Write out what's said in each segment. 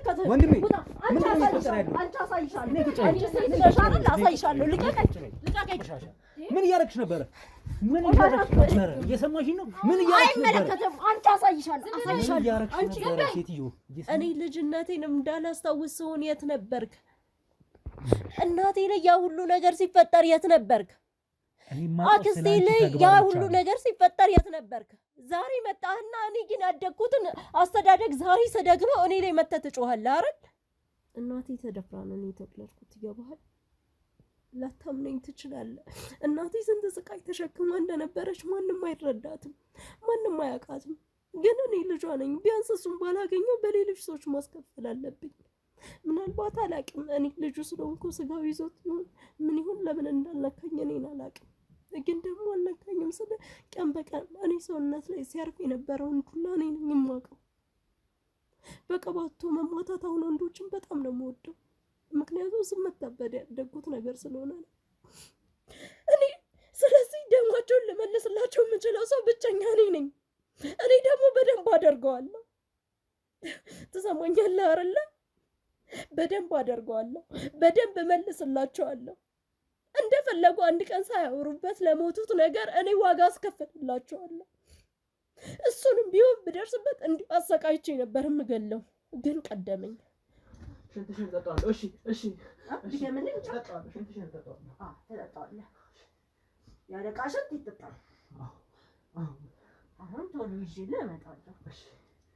አይመለከትህም ወንድሜ አንቺ አሳይሻለሁ አንቺ ሴት ነሽ አይደል አሳይሻለሁ ልቀቀኝ ምን እያደረግሽ ነበረ እየሰማሽኝ ነው ምን እያደረግሽ ነበረ አይመለከትህም አንቺ አሳይሻለሁ አንቺ ሴትዮ እኔ ልጅነቴን እንዳላስታውስ ሆነ የት ነበርክ እናቴ ላይ ያ ሁሉ ነገር ሲፈጠር የት ነበርክ አክስቴ ላይ ያ ሁሉ ነገር ሲፈጠር የት ነበርክ ዛሬ መጣህና እኔ ግን ያደግኩትን አስተዳደግ ዛሬ ሰደግመው እኔ ላይ መተህ ትጮሃለህ አይደል እናቴ ተደፍራ ነው የተወለድኩት ይገባሃል ላታምነኝ ትችላለህ እናቴ ስንት ስቃይ ተሸክማ እንደነበረች ማንም አይረዳትም ማንም አያውቃትም ግን እኔ ልጇ ነኝ ቢያንስ እሱን ባላገኘው በሌሎች ሰዎች ማስከፈል አለብኝ ምናልባት አላውቅም እኔ ልጁ ስለሆንኩ ስጋው ይዞት ምን ይሁን ለምን እንዳልነካኝ እኔን አላውቅም ግን ደግሞ አልነካኝም ስለ ቀን በቀን እኔ ሰውነት ላይ ሲያርፍ የነበረውን ዱላ እኔ ነኝ የማውቀው በቀባቶ መማታት አሁን ወንዶችን በጣም ነው የምወደው ምክንያቱም ስመታበድ ያደጉት ነገር ስለሆነ ነው እኔ ስለዚህ ደማቸውን ልመልስላቸው የምችለው ሰው ብቸኛ እኔ ነኝ እኔ ደግሞ በደንብ አደርገዋለሁ ትሰማኛለህ አይደል በደንብ አደርገዋለሁ በደንብ መልስላቸዋለሁ እንደፈለጉ አንድ ቀን ሳያወሩበት ለሞቱት ነገር እኔ ዋጋ አስከፍልላቸዋለሁ እሱንም ቢሆን ብደርስበት እንዲህ አሰቃይቼ ነበር የምገለው ግን ቀደመኝ ሽንትሽን ጠጣለሁ እሺ ምን ጠጣለሁ ሽንትሽን ጠጣለሁ ተጠጣለህ ያለቃሽን ይጠጣል አሁን ቶሎ ይዤልህ እመጣለሁ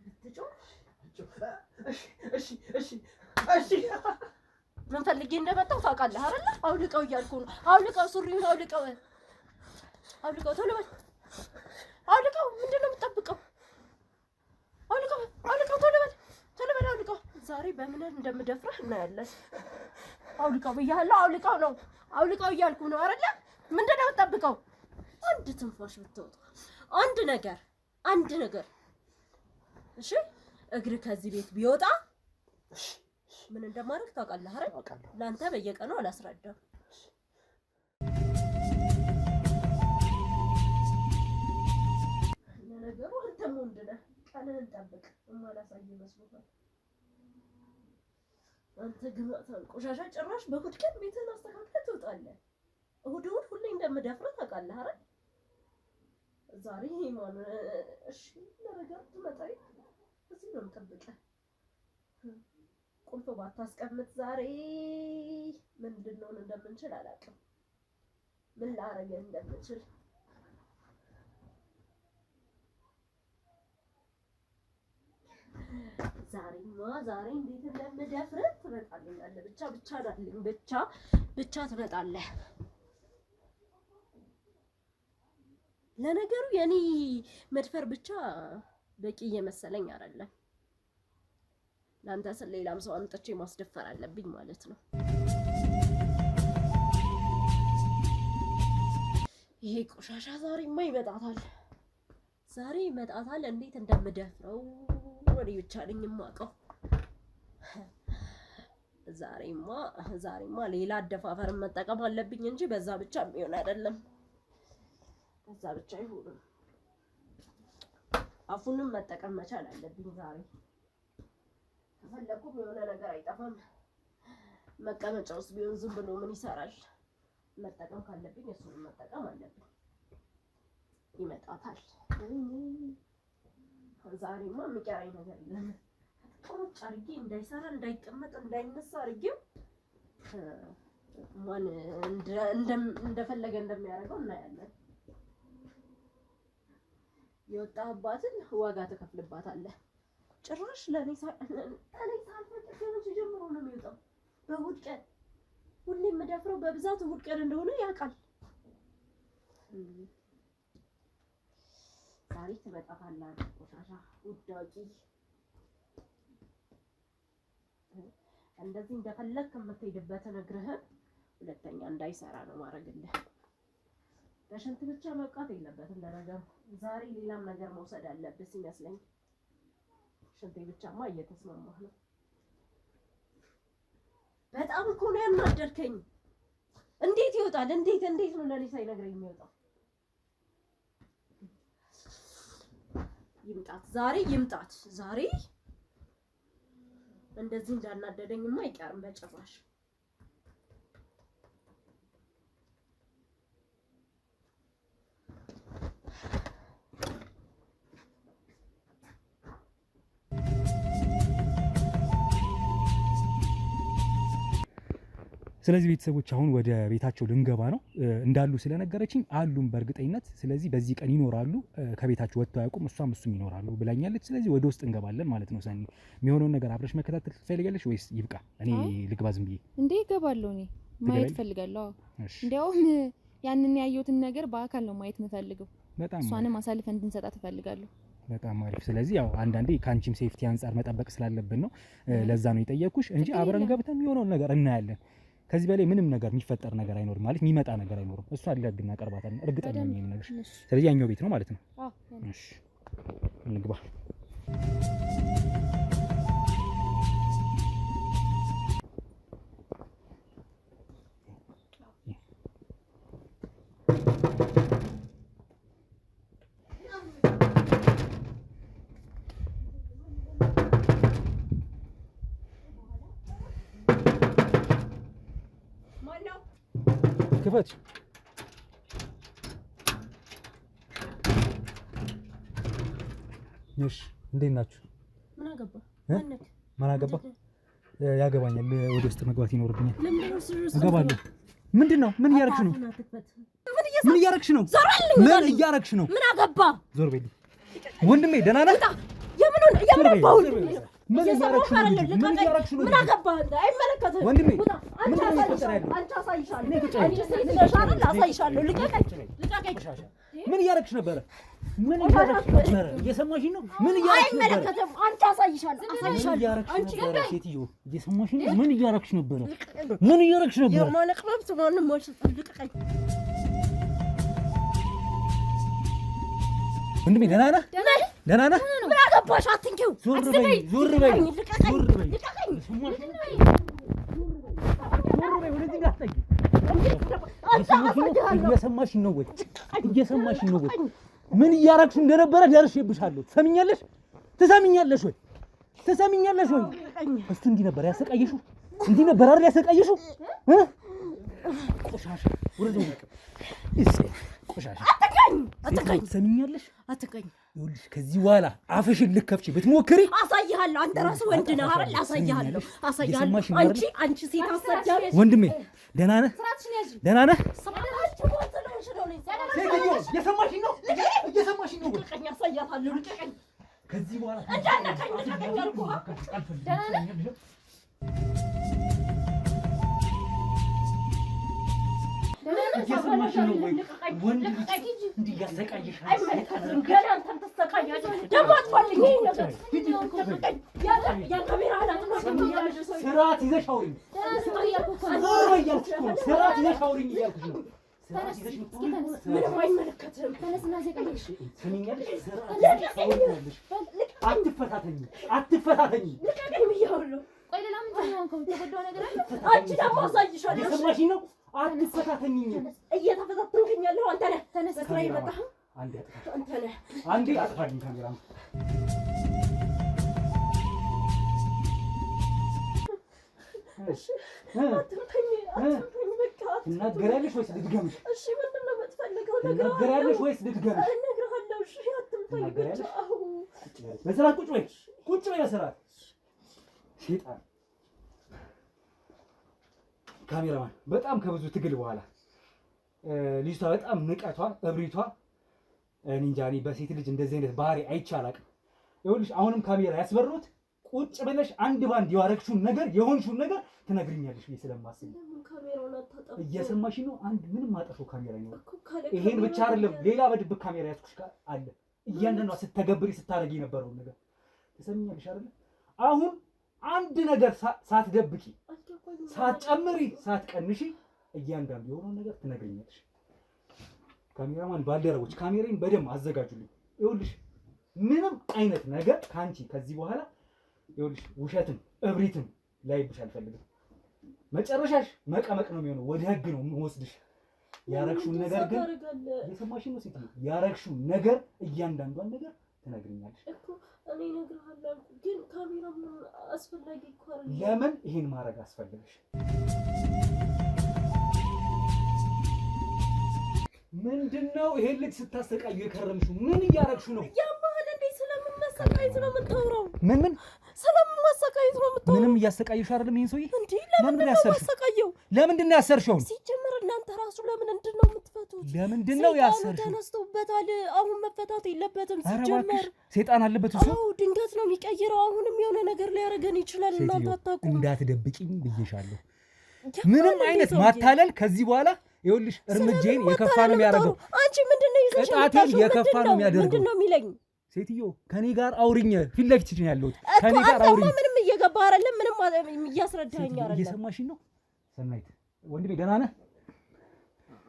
ብትጮህ እሺ ምን ፈልጌ እንደመጣሁ ታውቃለህ አይደል አውልቀው እያልኩ ነው አውልቀው ሱሪውን አውልቀው ቶሎ በል አውልቀው ምንድነው የምትጠብቀው አውልቀው ቶሎ በል አውልቀው ዛሬ በምን እንደምደፍረህ እናያለን አውልቀው ብያለሁ አውልቀው እያልኩ ነው አይደል ምንድነው የምትጠብቀው አንድ ትንፋሽ ብትወጣ አንድ ነገር እሺ እግር ከዚህ ቤት ቢወጣ ምን እንደማደርግ ታውቃለህ አይደል ላንተ በየቀኑ አላስረዳም ለነገሩ አንተም ወንድ ነህ ቀንህን ጠብቅ እማላሳይ መስሎታል አንተ ግማታን ቆሻሻ ጭራሽ በእሑድ ቀን ቤትህን አስተካክለህ ትወጣለህ እሑድ ሁሌ እንደምደፍረህ ታውቃለህ አይደል ዛሬ ማን እሺ ለነገሩ ትመጣይ እዚህ ነው የምጠብቀህ ቁልፍ ባታስቀምጥ ዛሬ ምንድነው እንደምንችል አላውቅም ምን ላረግ እንደምንችል ዛሬ እንዴት እንደምደፍርህ ትመጣለህ ብቻ ትመጣለህ ለነገሩ የኔ መድፈር ብቻ በቂ እየመሰለኝ አይደለም ላንተ ስለ ሌላም ሰው አምጥቼ ማስደፈር አለብኝ ማለት ነው ይሄ ቆሻሻ ዛሬማ ይመጣታል እንዴት እንደምደፍረው ወሬ ብቻ ነኝ የማውቀው ዛሬማ ሌላ አደፋፈር መጠቀም አለብኝ እንጂ በዛ ብቻ የሚሆን አይደለም በዛ ብቻ ይሁን አፉንም መጠቀም መቻል አለብኝ ዛሬ ፈለኩ የሆነ ነገር አይጠፋም መቀመጫውስ ቢሆን ዝም ብሎ ምን ይሰራል መጠቀም ካለብኝ እሱን መጠቀም አለብኝ ይመጣታል ዛሬማ የሚቀራኝ ነገር የለም ቁጭ አድርጌ እንዳይሰራ እንዳይቀመጥ እንዳይነሳ አድርጌው ማን እንደፈለገ እንደሚያደርገው እናያለን የወጣህባትን ዋጋ ትከፍልባታለህ ጭራሽ ለኔ ሳልፈቅድ ጀምሮ ነው የሚወጣው በእሑድ ቀን ሁሌም የምደፍረው በብዛት እሑድ ቀን እንደሆነ ያውቃል ዛሬ ትመጣታለህ ቆሻሻ ውዳቂ እንደዚህ እንደፈለክ የምትሄድበትን እግርህን ሁለተኛ እንዳይሰራ ነው ማድረግልህ በሽንት ብቻ መብቃት የለበትም ለነገሩ ዛሬ ሌላም ነገር መውሰድ አለብህ ይመስለኝ ሽንቴ ብቻማ እየተስማማህ ነው በጣም እኮ ነው ያናደርከኝ እንዴት ይወጣል እንዴት ነው ለኔ ሳይነግረኝ የሚወጣው ዛሬ እንደዚህ እንዳናደደኝማ አይቀርም በጭራሽ። ስለዚህ ቤተሰቦች አሁን ወደ ቤታቸው ልንገባ ነው። እንዳሉ ስለነገረችኝ አሉም በእርግጠኝነት። ስለዚህ በዚህ ቀን ይኖራሉ፣ ከቤታቸው ወጥተው አያውቁም፣ እሷም እሱም ይኖራሉ ብላኛለች። ስለዚህ ወደ ውስጥ እንገባለን ማለት ነው። ሰኒ የሚሆነውን ነገር አብረሽ መከታተል ትፈልጋለሽ ወይስ ይብቃ? እኔ ልግባ ዝም ብዬ? እንዴ እገባለሁ። እኔ ማየት ፈልጋለሁ። እንዲያውም ያንን ያየሁትን ነገር በአካል ነው ማየት የምፈልገው። በጣም እሷንም አሳልፈን እንድንሰጣት እፈልጋለሁ። በጣም አሪፍ። ስለዚህ ያው አንዳንዴ ካንቺም ሴፍቲ አንፃር መጠበቅ ስላለብን ነው፣ ለዛ ነው የጠየቅኩሽ እንጂ አብረን ገብተን የሚሆነውን ነገር እናያለን። ከዚህ በላይ ምንም ነገር የሚፈጠር ነገር አይኖርም ማለት የሚመጣ ነገር አይኖርም። እሷ ለህግ እናቀርባታለን እርግጠኛ ነኝ ነገር። ስለዚህ ያኛው ቤት ነው ማለት ነው። እሺ እንግባ። ክፈት። እሺ እንዴት ናችሁ? ምን አገባ? ያገባኛል። ወደ ውስጥ መግባት ይኖርብኛል። እገባለሁ። ምንድን ነው? ምን እያረግሽ ነው? ምን እያረግሽ ነው? ምን እያረግሽ ነው? ምን አገባ? ዞር በይልኝ። ወንድሜ ደህና ነህ? የምን አባው ምን እያረግሽ ነው? ምን እያረግሽ ነው? ምን አገባህ? አይመለከትህም ወንድሜ። አንቺ አሳይሻለሁ። አሳይሻለሁ። ልቀቀኝ። ምን እያረግሽ ነበረ? ምን እያረግሽ ነበረ? እየሰማሽኝ ነው? ምን እያረግሽ ነበረ? አይመለከትህም። አንቺ አሳይሻለሁ። አንቺ ሴትዮ እየሰማሽኝ ነው? ምን እያረግሽ ነበረ? ምን እያረግሽ ነበረ? የማለቅ መብት ማንም አይሰጥም። ልቀቀኝ። ወንድሜ ደህና ነህ? ደህና ነህ? ምን አገባሽ? አትንኪው። ዞር በይ። ዞር በይ። ልቀቀኝ። ወደዚህ ጋር አትጠጊ። እየሰማሽኝ ነው ወይ? እየሰማሽኝ ነው ወይ? ምን እያረግሽ እንደነበረ ደርሼብሻለሁ። ትሰሚኛለሽ? ትሰሚኛለሽ ወይ? ትሰሚኛለሽ ወይ? እሱ እንዲህ ነበር ያሰቃየሽው? እንዲህ ነበር አይደል ያሰቃየሽው? ቆሻሻ ወደዚህ ነው። ቆሻሻ አትቀኝ። ትሰሚኛለሽ? አትቀኝ። ይኸውልሽ ከዚህ በኋላ አፍሽን ልከፍቺ ብትሞክሪ አሳይሃለሁ። አንተ ራስህ ወንድ ነህ አይደል? አሳይሃለሁ። አንቺ ሴት አሰጃለሽ። ወንድሜ ደህና ነህ? ደህና ነህ? እየሰማሽኝ ነው? እየሰማሽኝ ነው? ልቀቀኝ። አሳያታለሁ። ልቀቀኝ። ከዚህ በኋላ እንዳነካኝ ልቀቀኝ አልኩህ። እየሰማሽኝ ነው ወይ? ወንድ እንዲህ ያሰቃይሽ አይመለከትም። ገና አንተም ትሰቃያለህ። ደግሞ አትፈልጊ ነገር የካሜራ ስርዓት ይዘሽ አውሪኝ። ስርዓት ይዘሽ አውሪኝ እያልኩሽ ነው። ምንም አይመለከትም። አትፈታተኝ፣ አትፈታተኝ። ልቀቀኝ ብያለሁ። ቆይ ሌላ ምንድን ነው የተጎዳው ነገር አለ? አንቺ ደግሞ አሳይሻለሁ። እየሰማሽኝ ነው? አትፈታተኝ። እየተፈታተንከኝ ያለው አንተ ነህ። በስራ የመጣኸው አንተ ነህ። አንዴ አጥፋልኝ ካሜራ። ትናገሪያለሽ ወይስ ልድገምሽ? እሺ ምንድን ነው የምትፈልገው? ትናገሪያለሽ ወይስ ልድገምሽ? እነግርሃለሁ። እሺ አትምታኝ ብቻ። በስርዓት ቁጭ በይ፣ ቁጭ በይ በስርዓት። ሴጣን ካሜራማን በጣም ከብዙ ትግል በኋላ ልጅቷ በጣም ንቀቷ፣ እብሪቷ እኔ እንጃ። እኔ በሴት ልጅ እንደዚህ አይነት ባህሪ አይቼ አላውቅም። ይኸውልሽ አሁንም ካሜራ ያስበሩት ቁጭ ብለሽ አንድ ባንድ ያረግሽውን ነገር የሆንሽውን ነገር ትነግሪኛለሽ ብዬ ስለማስብ እየሰማሽ ነው። አንድ ምንም ማጠፈው ካሜራ ነው። ይሄን ብቻ አይደለም ሌላ በድብቅ ካሜራ ያስኩሽ አለ። እያንዳንዷ ስትተገብሪ ስታረጊ የነበረውን ነገር ትሰሚኛለሽ አይደል? አሁን አንድ ነገር ሳትደብቂ፣ ሳትጨምሪ፣ ሳትቀንሺ እያንዳንዱ የሆነውን ነገር ትነግሪኛለሽ። ካሜራማን ባልደረቦች ካሜራዬን በደንብ አዘጋጁልኝ። ይኸውልሽ ምንም አይነት ነገር ካንቺ ከዚህ በኋላ ይኸውልሽ ውሸትም እብሪትም ላይብሽ አልፈልግም። መጨረሻሽ መቀመቅ ነው የሚሆነው። ወደ ህግ ነው የምወስድሽ። ያረግሽውን ነገር ግን የሰማሽኝ ነው ሴትዮ፣ ያረግሽውን ነገር እያንዳንዷን ነገር ትነግሪኛለሽ እኮ እኔ እነግርሃለሁ ግን ካሜራ ምን አስፈላጊ እኮ አይደለም ለምን ይሄን ማድረግ አስፈልገሽ ምንድነው ይሄን ልጅ ስታሰቃዩ የከረምሽው ምን እያረግሹ ነው ያማል እንዴ ስለምን መሰቃየት ነው የምታወራው ምን ስለምን ማሰቃየት ነው የምታወራው ምንም እያሰቃየሽ አይደለም ይሄን ሰውዬ እንዴ ለምን ያሰቃየው ለምንድን ነው ያሰርሽው ሲጀመር እናንተ ራሱ ለምንድን ነው የምትፈቱት ለምንድን ነው ያሰርሽው ተነስተውበታል አሁን መፈታት የለበትም ሲጀመር ሰይጣን አለበት እሱ አው ድንገት ነው የሚቀየረው አሁንም የሆነ ነገር ሊያረገን ይችላል እናንተ አታውቁም እንዳትደብቂኝ ብዬሻለሁ ምንም አይነት ማታለል ከዚህ በኋላ ይኸውልሽ እርምጃዬን የከፋ ነው የሚያደርገው አንቺ ምንድነው ይዘሽ ቅጣቴን የከፋ ነው የሚያደርገው ምንድነው የሚለኝ ሴትዮ ከኔ ጋር አውሪኝ ፊት ለፊት ነው ያለሁት ከኔ ጋር አውሪኝ ምንም እየገባ አይደለም ምንም እያስረዳኸኝ አይደለም እየሰማሽኝ ነው ሰናይት ወንድሜ ደህና ነህ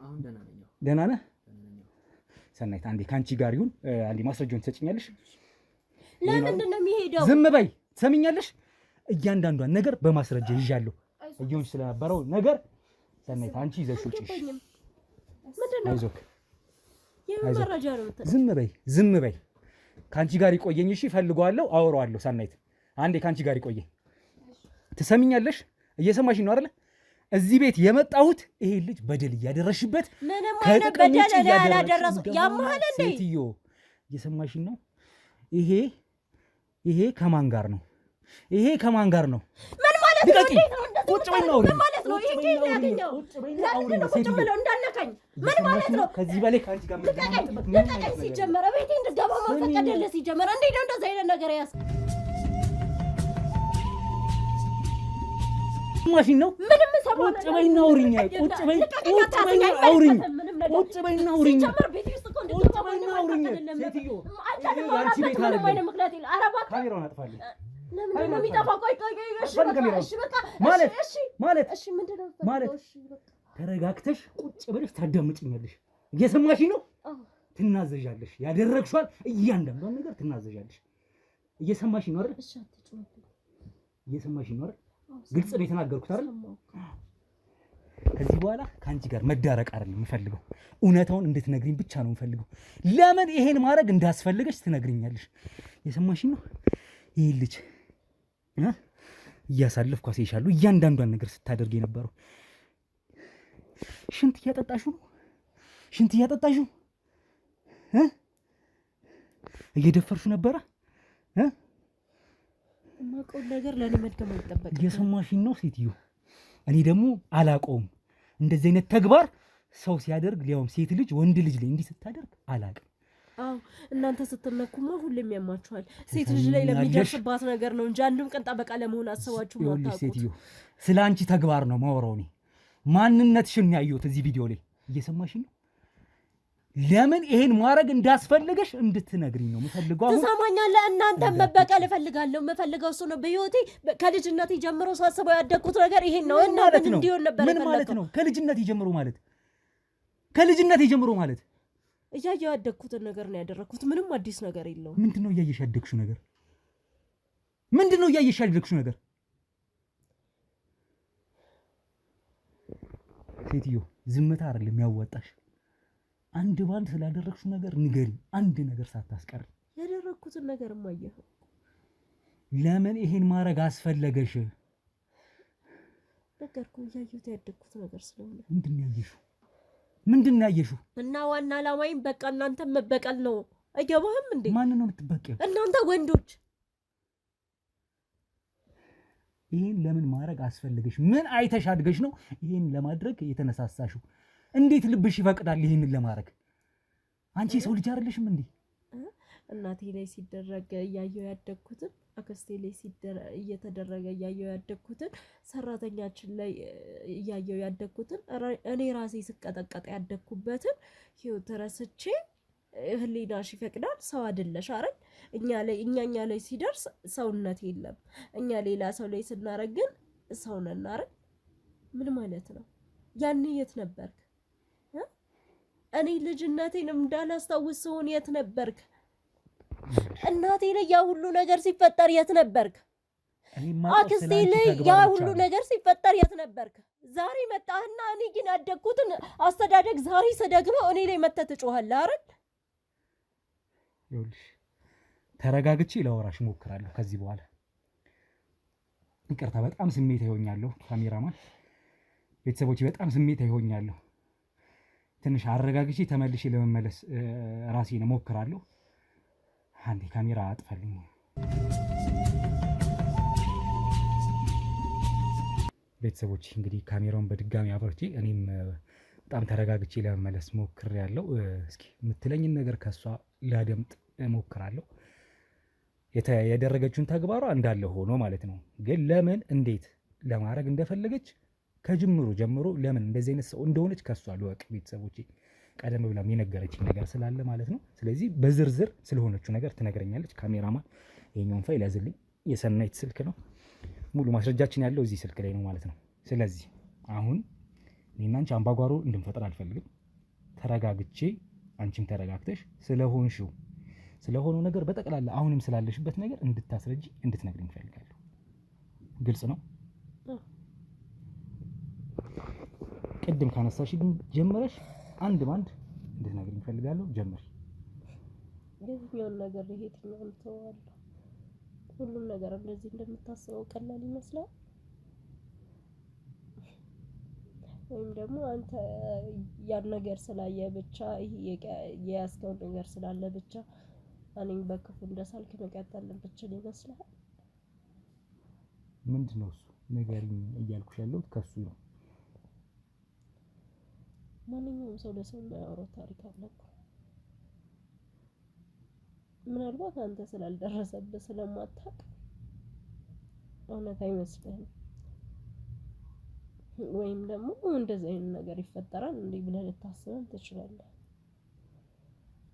አሁን ደህና ነህ ሰናይት አንዴ ካንቺ ጋር ይሁን አንዴ ማስረጃውን ትሰጪኛለሽ ለምንድን ነው የሚሄደው ዝም በይ ትሰሚኛለሽ እያንዳንዷን ነገር በማስረጃ ይዣለሁ እየሆንሽ ስለነበረው ነገር ሰናይት አንቺ ይዘሽ ውጪ ምንድነው አይዞክ የመረጃ ነው ዝም በይ ካንቺ ጋር ይቆየኝ እሺ ፈልጓለሁ አወራዋለሁ ሰናይት አንዴ ካንቺ ጋር ይቆየኝ ትሰሚኛለሽ እየሰማሽኝ ነው አይደል እዚህ ቤት የመጣሁት ይሄ ልጅ በደል እያደረሽበት ምንም አይነት በደል ያላደረሰው ያማል እንዴ ሴትዮ እየሰማሽኝ ነው ይሄ ከማን ጋር ነው ምን ማለት ነው ቁጭ በይ ነው ምን ማለት ነው ይሄ ጌታ ያገኘው ቁጭ ብለው እንዳነካኝ ምን ማለት ነው ከዚህ በላይ ካንቺ ጋር ምን ሲጀመር ቤቴ እንድገባ ማፈቀደለ ሲጀመር እንዴት ነው እንደዛ አይነት ነገር ያስ ማሽን ነው ምንም ሰማው ቁጭ በይና አውሪኝ ቁጭ በይና አውሪኝ ሲጀመር ቤቴ ውስጥ እኮ እንደገባ አውሪኝ ሴትዮ ያንቺ ቤት አይደለም ካሜራውን አጥፋልኝ ለምን ነው የሚጠፋው ቆይ እሺ በቃ ማለት ምንድነው ተረጋግተሽ ቁጭ ብለሽ ታዳምጪኛለሽ እየሰማሽኝ ነው ትናዘዣለሽ ያደረግሽዋል እያንዳንዷን ነገር ትናዘዣለሽ እየሰማሽኝ ነው አይደል እሺ አትጮህ እየሰማሽኝ ነው አይደል ግልጽ ነው የተናገርኩት አይደል ከዚህ በኋላ ካንቺ ጋር መዳረቅ አይደለም የምፈልገው እውነታውን እንድትነግሪኝ ብቻ ነው የምፈልገው ለምን ይሄን ማድረግ እንዳስፈልገሽ ትነግሪኛለሽ የሰማሽኝ ነው ይሄ ልጅ እያሳለፍኩ አሳይሻለሁ እያንዳንዷን ነገር ስታደርግ የነበረው ሽንት እያጠጣሽው እየደፈርሹ ነበረ ማቆም ነገር ለኔ መድገም አይጠበቅም እየሰማሽኝ ነው ሴትዮ እኔ ደግሞ አላቀውም እንደዚህ አይነት ተግባር ሰው ሲያደርግ ሊያውም ሴት ልጅ ወንድ ልጅ ላይ እንዲህ ስታደርግ አላቅም አው እናንተ ስትነኩማ ሁሌም ያማችኋል ሴት ልጅ ላይ ለሚደርስባት ነገር ነው እንጂ አንድም ቀን ጠበቃ ለመሆን አስባችሁ ማታውቁት ሴትዮ ስላንቺ ተግባር ነው ማወራው እኔ ማንነትሽን ያየሁት እዚህ ቪዲዮ ላይ እየሰማሽኝ ነው ለምን ይሄን ማድረግ እንዳስፈልገሽ እንድትነግሪኝ ነው የምፈልገው ትሰማኛለህ እናንተም መበቀል እፈልጋለሁ የምፈልገው እሱ ነው በህይወቴ ከልጅነቴ ጀምሮ ሳስበው ያደኩት ነገር ይሄን ነው እና ምን እንዲሆን ነበር ምን ማለት ነው ከልጅነቴ ጀምሮ ማለት እያየሁ ያደኩትን ነገር ነው ያደረኩት ምንም አዲስ ነገር የለውም ምንድነው እያየሽ ያደግሽው ነገር ሴትዮ ዝምታ አይደለም ያዋጣሽ አንድ ባንድ ስላደረግሽው ነገር ንገሪ አንድ ነገር ሳታስቀር ያደረኩትን ነገር ማየህ ለምን ይሄን ማድረግ አስፈለገሽ ነገርኩ እያየሁት ያደኩት ነገር ስለሆነ ምንድነው ያየሽው እና ዋና ዓላማዬም በቃ እናንተ መበቀል ነው አይገባህም እንዴ ማን ነው የምትበቀው እናንተ ወንዶች ይሄን ለምን ማድረግ አስፈለገሽ ምን አይተሽ አድገሽ ነው ይሄን ለማድረግ የተነሳሳሽው እንዴት ልብሽ ይፈቅዳል ይሄንን ለማድረግ አንቺ ሰው ልጅ አይደለሽም እንዴ እናቴ ላይ ሲደረግ እያየሁ ያደኩትን አክስቴ ላይ እየተደረገ እያየሁ ያደኩትን ሰራተኛችን ላይ እያየሁ ያደኩትን እኔ ራሴ ስቀጠቀጥ ያደኩበትን ህይወት ረስቼ ህሊናሽ ይፈቅዳል ሰው አይደለሽ አይደል እኛ ላይ ሲደርስ ሰውነት የለም እኛ ሌላ ሰው ላይ ስናረግ ግን ሰው ነን አይደል ምን ማለት ነው ያን የት ነበርክ እኔ ልጅነቴን እንዳላስታውስ ሆነ የት ነበርክ እናቴ ላይ ያ ሁሉ ነገር ሲፈጠር የት ነበርክ አክስቴ ላይ ያ ሁሉ ነገር ሲፈጠር የት ነበርክ ዛሬ መጣህና እኔ ግን ያደኩትን አስተዳደግ ዛሬ ስደግመው እኔ ላይ መተህ ትጮሃለህ አይደል ይኸውልሽ ተረጋግቼ ላወራሽ እሞክራለሁ ከዚህ በኋላ። ይቅርታ በጣም ስሜታዊ ሆኛለሁ ካሜራማን ቤተሰቦቼ፣ በጣም ስሜታዊ ሆኛለሁ። ትንሽ አረጋግቼ ተመልሼ ለመመለስ ራሴን እሞክራለሁ። አንዴ ካሜራ አጥፈልኝ። ቤተሰቦች እንግዲህ ካሜራውን በድጋሚ አብርቼ እኔም በጣም ተረጋግቼ ለመመለስ ሞክሬያለሁ። እስኪ የምትለኝን ነገር ከሷ ላደምጥ እሞክራለሁ። ያደረገችውን ተግባሯ እንዳለ ሆኖ ማለት ነው። ግን ለምን እንዴት ለማድረግ እንደፈለገች ከጅምሩ ጀምሮ ለምን እንደዚህ አይነት ሰው እንደሆነች ከሷ ልወቅ ቤተሰቦቼ። ቀደም ብላ የነገረችኝ ነገር ስላለ ማለት ነው። ስለዚህ በዝርዝር ስለሆነችው ነገር ትነግረኛለች። ካሜራማን ይሄኛውን ፋይል ያዝልኝ። የሰናይት ስልክ ነው። ሙሉ ማስረጃችን ያለው እዚህ ስልክ ላይ ነው ማለት ነው። ስለዚህ አሁን እኔና አንቺ አምባጓሮ እንድንፈጥር አልፈልግም። ተረጋግቼ አንቺም ተረጋግተሽ ስለሆነው ነገር በጠቅላላ አሁንም ስላለሽበት ነገር እንድታስረጂ እንድትነግሪኝ እፈልጋለሁ። ግልጽ ነው? ቅድም ካነሳሽ ጀመረሽ አንድ ባንድ እንድትነግሪኝ እፈልጋለሁ። ጀምሪ። የትኛውን ነገር የትኛውን ተዋለሁ? ሁሉም ነገር እንደዚህ እንደምታስበው ቀላል ይመስላል? ወይም ደግሞ አንተ ያን ነገር ስላየ ብቻ የያዝከው ነገር ስላለ ብቻ እኔን በክፉ እንደሳልክ መቀጠል ብችል ይመስላል? ምንድነው እሱ ንገሪኝ እያልኩሽ ያለሁት ከሱ ነው። ማንኛውም ሰው ለሰው የሚያወራው ታሪክ አለ እኮ። ምናልባት አንተ ስላልደረሰብህ ስለማታውቅ እውነት አይመስልህም። ወይም ደግሞ እንደዚህ አይነት ነገር ይፈጠራል እንዴ ብለህ ልታስብም ትችላለህ።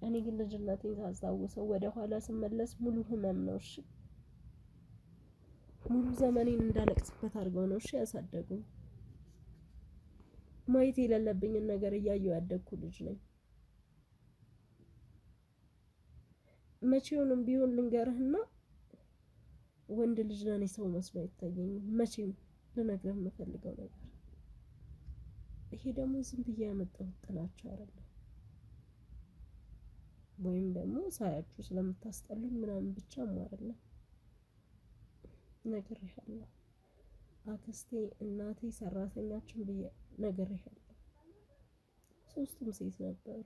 እኔ ግን ልጅነቴን ሳስታውሰው ወደ ኋላ ስመለስ ሙሉ ህመም ነው። እሺ ሙሉ ዘመኔን እንዳለቅስበት አድርገው ነው እሺ ያሳደጉኝ። ማየት የሌለብኝን ነገር እያየሁ ያደግኩ ልጅ ነኝ። መቼውንም ቢሆን ልንገርህና ወንድ ልጅ ለኔ ሰው መስሎ አይታየኝም። መቼም ልነግርህ የምፈልገው ነገር ይሄ ደግሞ ዝም ብዬ ያመጣሁት ጥላቻ አይደለም፣ ወይም ደግሞ ሳያችሁ ስለምታስጠሉኝ ምናምን ብቻም አይደለም። ነግሬሃለሁ። አክስቴ፣ እናቴ፣ ሰራተኛችን ብዬ ነግሬሃለሁ። ሶስቱም ሴት ነበሩ።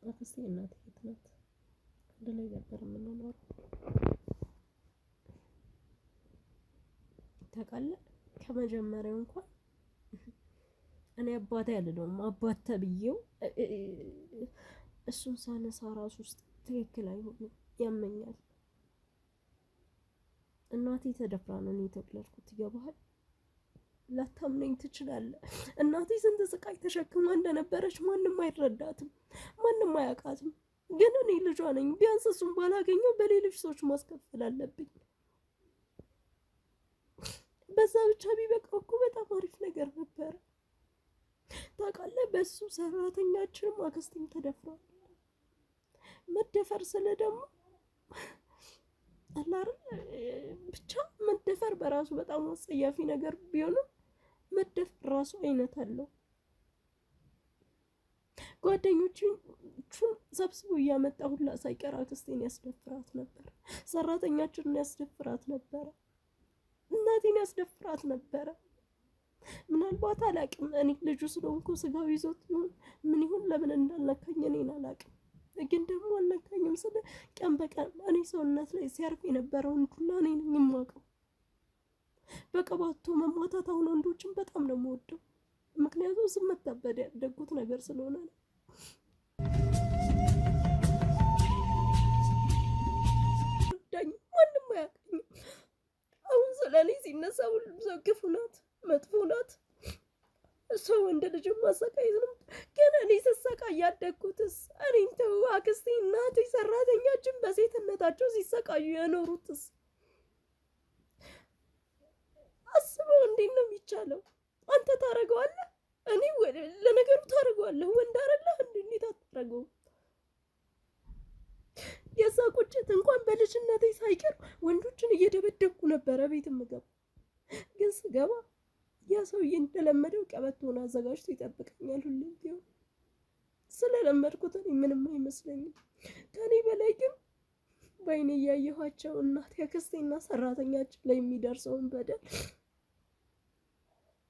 አክስቴ እናቴ የት ናት? አንድ ላይ ነበር የምንኖረው። ታውቃለህ ከመጀመሪያው እንኳን እኔ አባቴ አልለውም አባት ተብዬው እሱን ሳነሳ ራሱ ውስጥ ትክክል አይሆንም፣ ያመኛል። እናቴ ተደፍራ ነው እኔ የተወለድኩት። ይገባሃል? ላታምነኝ ትችላለህ። እናቴ ስንት ስቃይ ተሸክማ እንደነበረች ማንም አይረዳትም፣ ማንም አያውቃትም። ግን እኔ ልጇ ነኝ። ቢያንስ እሱን ባላገኘው በሌሎች ሰዎች ማስከፈል አለብኝ። በዛ ብቻ ቢበቃው እኮ በጣም አሪፍ ነገር ነበረ። ታውቃለህ በሱ ሰራተኛችንም አክስቴም ተደፍሯል። መደፈር ስለ ደግሞ አላር ብቻ መደፈር በራሱ በጣም አስጸያፊ ነገር ቢሆንም መደፈር ራሱ አይነት አለው። ጓደኞቹን ሰብስቦ እያመጣ ሁላ ሳይቀር አክስቴን ያስደፍራት ነበር። ሰራተኛችንን ያስደፍራት ነበር። እናቴን ያስደፍራት ነበረ። ምናልባት አላቅም፣ እኔ ልጁ ስለሆንኩ ስጋው ይዞት ይሁን ምን ይሁን ለምን እንዳልነካኝ እኔን አላቅም። ግን ደግሞ አልነካኝም ስለ ቀን በቀን እኔ ሰውነት ላይ ሲያርፍ የነበረውን ዱላ እኔ ነኝ የማውቀው። በቀባቶ መማታት አሁን ወንዶችን በጣም ነው የምወደው፣ ምክንያቱም ስመታበድ ያደጉት ነገር ስለሆነ ነው። ማንም አያውቅኝም። አሁን ስለኔ ሲነሳ ሁሉም ሰው ክፉ ናት፣ መጥፎ ናት፣ ሰው ወንድ ልጅ ማሰቃየት ነው። ግን እኔ ስሰቃይ ያደግኩትስ እኔን ተው አክስቴ፣ እናቴ፣ ሰራተኛችን በሴትነታቸው ሲሰቃዩ የኖሩትስ አስበው። እንዴት ነው የሚቻለው? አንተ ታረገዋለህ፣ እኔ ለነገሩ ታረገዋለህ። ወንድ አይደለህ እንዴ? እንዴት አታረገው? የዛ ቁጭት እንኳን በልጅነቴ ሳይቀር ወንዶችን እየደበደብኩ ነበረ ቤት የምገባ። ግን ስገባ ያ ሰውዬ እንደለመደው ቀበቶን አዘጋጅቶ ይጠብቀኛል ሁሌም ቢሆን። ስለለመድኩት ምንም አይመስለኝም። ከኔ በላይ ግን በአይኔ እያየኋቸው እናቴ አክስቴና ሰራተኛችን ላይ የሚደርሰውን በደል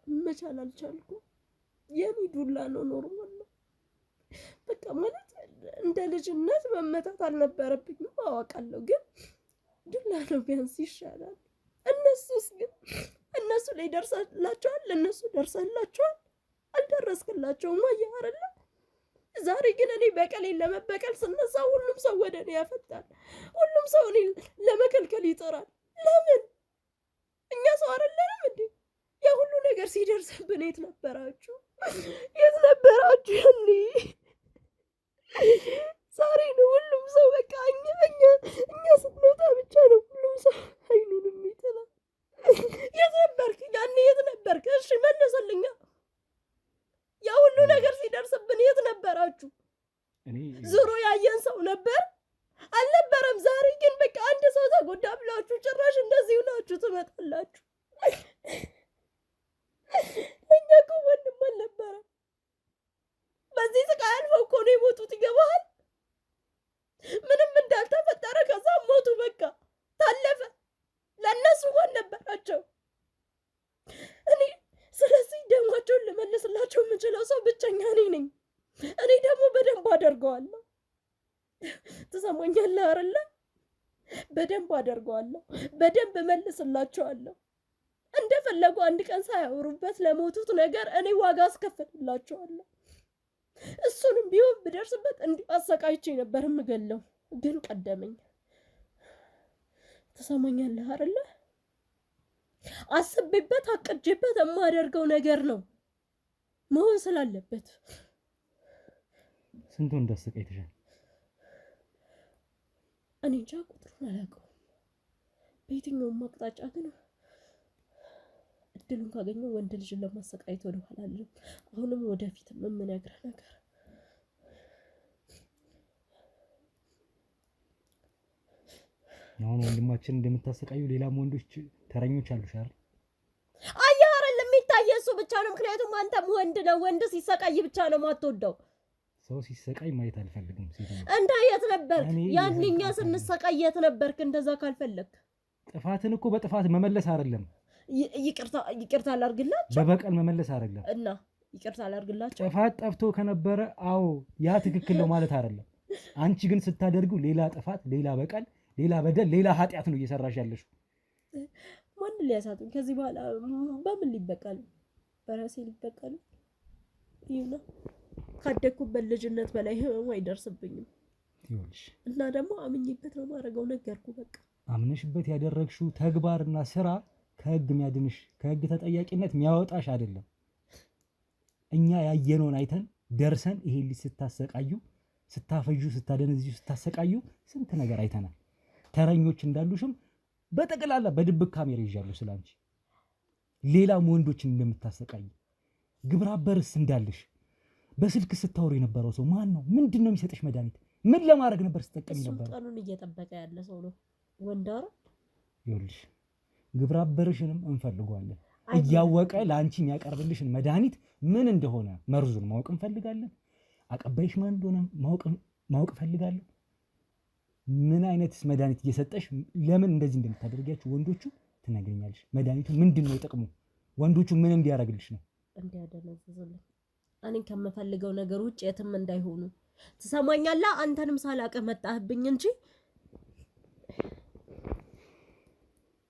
መቻል አልቻልኩም። የኔ ዱላ ነው ኖርማል ነው በቃ ማለት እንደ ልጅነት መመታት አልነበረብኝም አውቃለሁ፣ ግን ዱላ ነው ቢያንስ ይሻላል። እነሱስ ግን እነሱ ላይ ደርሰላቸዋል፣ ለነሱ ደርሰላቸዋል፣ አልደረስክላቸውም አይደለ? ዛሬ ግን እኔ በቀሌን ለመበቀል ስነሳ ሁሉም ሰው ወደ እኔ ያፈጣል። ሁሉም ሰው እኔ ለመከልከል ይጥራል። ለምን? እኛ ሰው አይደለንም እንዴ? ያ ሁሉ ነገር ሲደርስብን የት ነበራችሁ? የት ነበራችሁ ያኔ? ዛሬ ነው ሁሉም ሰው በቃ እኛ ስንወጣ ብቻ ነው ሁሉም ሰው አይኑን የሚጥላል። የት ነበርክ ያኔ? የት ነበርክ? እሺ መለሰልኛ። ያ ሁሉ ነገር ሲደርስብን የት ነበራችሁ? ዞሮ ያየን ሰው ነበር አልነበረም? ዛሬ ግን በቃ አንድ ሰው ተጎዳ ብላችሁ ጭራሽ እንደዚህ ናችሁ ትመጣላችሁ። እኛ እኮ ወንድም አልነበረም። በዚህ ስቃይ አልፈው እኮ ነው የሞቱት። ይገባሃል? ምንም እንዳልተፈጠረ ከዛ ሞቱ። በቃ ታለፈ። ለእነሱ ማን ነበራቸው? እኔ ስለዚህ ደማቸውን ልመልስላቸው የምችለው ሰው ብቸኛ እኔ ነኝ። እኔ ደግሞ በደንብ አደርገዋለሁ። ትሰማኛለህ አይደለ? በደንብ አደርገዋለሁ። በደንብ እመልስላቸዋለሁ። እንደፈለጉ አንድ ቀን ሳያወሩበት ለሞቱት ነገር እኔ ዋጋ አስከፍልላቸዋለሁ። እሱንም ቢሆን ብደርስበት እንዲህ አሰቃይቼ ነበር የምገለው፣ ግን ቀደመኝ። ትሰማኛለህ አይደለ? አስቤበት አቅጄበት የማደርገው ነገር ነው መሆን ስላለበት። ስንቱን እንዳሰቃይተሻል? እኔ እንጃ ቁጥሩን አላውቀውም። በየትኛውም አቅጣጫ ግን እድሉን ካገኘው ወንድ ልጅን ለማሰቃየት ወደ ኋላ አልልም። አሁንም ወደፊትም የምነግርህ ነገር አሁን ወንድማችን እንደምታሰቃዩ ሌላም ወንዶች ተረኞች አሉሽ አይደል? አየህ አይደል? የሚታየው እሱ ብቻ ነው። ምክንያቱም አንተም ወንድ ነው። ወንድ ሲሰቃይ ብቻ ነው የማትወደው። ሰው ሲሰቃይ ማየት አልፈልግም። እንደ የት ነበርክ ያንኛ ስንሰቃይ? የት ነበርክ? እንደዛ ካልፈለክ ጥፋትን እኮ በጥፋት መመለስ አይደለም። ይቅርታ አላርግላችሁ በበቀል መመለስ አይደለም። እና ይቅርታ አላርግላችሁ። ጥፋት ጠፍቶ ከነበረ አዎ ያ ትክክል ነው ማለት አይደለም። አንቺ ግን ስታደርጉ ሌላ ጥፋት፣ ሌላ በቀል፣ ሌላ በደል፣ ሌላ ኃጢአት ነው እየሰራሽ ያለሽው። ማን ሊያሳጡኝ? ከዚህ በኋላ በምን ሊበቀሉ? በራሴ ሊበቀሉ ይሁና። ካደኩበት ልጅነት በላይ ህመሙ አይደርስብኝም። ይኸውልሽ እና ደግሞ አምኜበት ነው ማድረገው። ነገርኩ በቃ። አምነሽበት ያደረግሽው ተግባርና ስራ ከህግ የሚያድንሽ ከህግ ተጠያቂነት የሚያወጣሽ አይደለም። እኛ ያየነውን አይተን ደርሰን ይሄ ልጅ ስታሰቃዩ፣ ስታፈጁ፣ ስታደነዝዩ፣ ስታሰቃዩ ስንት ነገር አይተናል። ተረኞች እንዳሉሽም በጠቅላላ በድብቅ ካሜራ ይዣለሁ ስላንቺ። ሌላም ወንዶችን እንደምታሰቃይ ግብረ አበርስ እንዳለሽ በስልክ ስታወሩ የነበረው ሰው ማን ነው? ምንድን ነው የሚሰጥሽ መድኃኒት? ምን ለማድረግ ነበር ስትጠቀሚ ነበር? እሱ ቀኑን እየጠበቀ ያለ ሰው ነው ወንዳራ። ይኸውልሽ ግብረ አበርሽንም እንፈልገዋለን። እያወቀ ለአንቺ የሚያቀርብልሽን መድኃኒት ምን እንደሆነ መርዙን ማወቅ እንፈልጋለን። አቀባይሽ ማን እንደሆነ ማወቅ ፈልጋለሁ። ምን አይነት መድኃኒት እየሰጠሽ ለምን እንደዚህ እንደምታደርጊያችሁ ወንዶቹ ትነግሪኛለሽ። መድኃኒቱ ምንድነው ጥቅሙ? ወንዶቹ ምን እንዲያደርግልሽ ነው? እንዲያደነዝዝልኝ እኔን ከምፈልገው ነገር ውጭ የትም እንዳይሆኑ። ትሰማኛለህ? አንተንም ሳላውቅህ መጣህብኝ እንጂ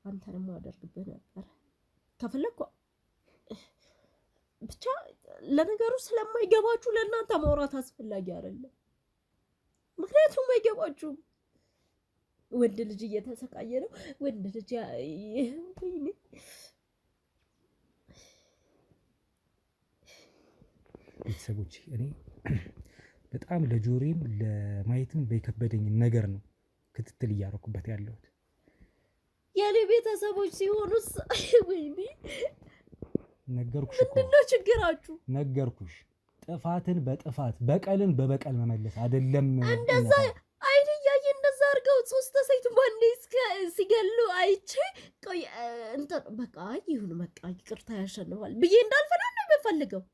አንተንም አደርግብህ ነበር ከፈለኩ። ብቻ ለነገሩ ስለማይገባችሁ ለእናንተ ማውራት አስፈላጊ አይደለም። ምክንያቱም አይገባችሁም። ወንድ ልጅ እየተሰቃየ ነው። ወንድ ልጅ ቤተሰቦች እኔ በጣም ለጆሮዬም ለማየትም በከበደኝ ነገር ነው ክትትል እያደረኩበት ያለሁት። የኔ ቤተሰቦች ሲሆኑስ ወይኔ ነገርኩሽ እኮ ምንድነው ችግራችሁ? ነገርኩሽ። ጥፋትን በጥፋት በቀልን በበቀል መመለስ አይደለም። እንደዛ አይን እያየ እንደዛ አድርገው ሶስት ሴት ባንዴ ሲገሉ አይቼ ቆይ እንትን በቃ ይሁን በቃ ይቅርታ ያሸንፋል ብዬ እንዳልፈና ነው የምፈልገው።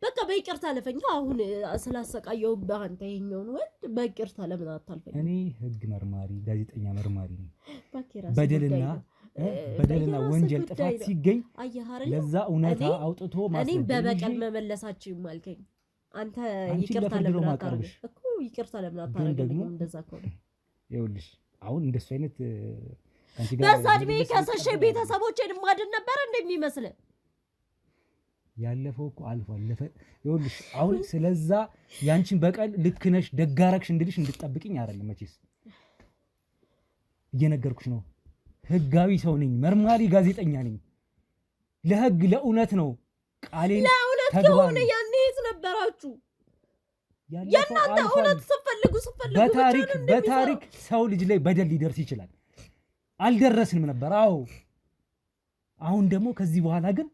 በቃ በይቅርታ ለፈኝ። አሁን ስላሰቃየው በአንተ ይሄኛውን ወንድ በይቅርታ ለምን አታልፈኝ? እኔ ህግ መርማሪ ጋዜጠኛ መርማሪ ነኝ። በደልና ወንጀል ጥፋት ሲገኝ ለዛ እውነታ አውጥቶ ማስረጃ እኔ በበቀል መመለሳችሁ ማልከኝ አንተ ይቅርታ ለምን አታርግሽ እኮ ይቅርታ ለምን አታርግልኝ? እንደዛ ከሆነ ይኸውልሽ አሁን እንደሱ አይነት በዛ እድሜ ከሰሽ ቤተሰቦቼን ማድን ነበር እንደሚመስል ያለፈው እኮ አልፏል። ይኸውልሽ አሁን ስለዛ ያንቺን በቀል ልክ ነሽ ደጋረክሽ እንድልሽ እንድትጠብቂኝ አይደለም። መቼስ እየነገርኩሽ ነው። ህጋዊ ሰው ነኝ፣ መርማሪ ጋዜጠኛ ነኝ። ለህግ ለእውነት ነው ቃሌን ከሆነ ያኔ የት ነበራችሁ? የእናንተ እውነት ስፈልጉ በታሪክ ሰው ልጅ ላይ በደል ሊደርስ ይችላል። አልደረስንም ነበር። አዎ አሁን ደግሞ ከዚህ በኋላ ግን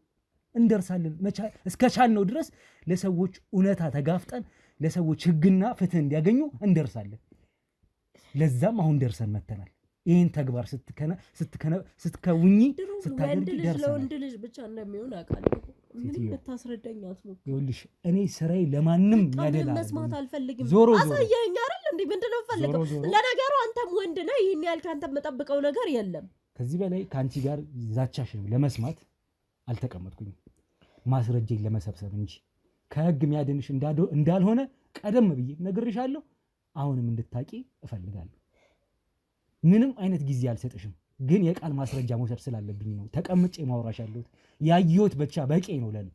እንደርሳለን። እስከቻልነው ድረስ ለሰዎች እውነታ ተጋፍጠን ለሰዎች ህግና ፍትህ እንዲያገኙ እንደርሳለን። ለዛም አሁን ደርሰን መተናል። ይህን ተግባር ስትከውኚ ስታደርጊ ደርሰናል። ለወንድ ልጅ ብቻ እንደሚሆን አውቃለሁ። ምንም ብታስረዳኝ አትሞክሪ። ይኸውልሽ እኔ ስራዬ ለማንም ያደላ መስማት አልፈልግም። ዞሮ አሳየኝ አይደል እንዴ? ምንድነው ፈልገው? ለነገሩ አንተም ወንድ ነህ። ይሄን ያህል ካንተ የምጠብቀው ነገር የለም። ከዚህ በላይ ከአንቺ ጋር ዛቻሽን ለመስማት አልተቀመጥኩኝም፣ ማስረጃዬን ለመሰብሰብ እንጂ ከህግ የሚያድንሽ እንዳልሆነ ቀደም ብዬ ነግሬሻለሁ። አሁንም እንድታቂ እፈልጋለሁ። ምንም አይነት ጊዜ አልሰጥሽም፣ ግን የቃል ማስረጃ መውሰድ ስላለብኝ ነው ተቀምጬ ማውራሽ ያለሁት። ያየሁት ብቻ በቂ ነው ለኔ።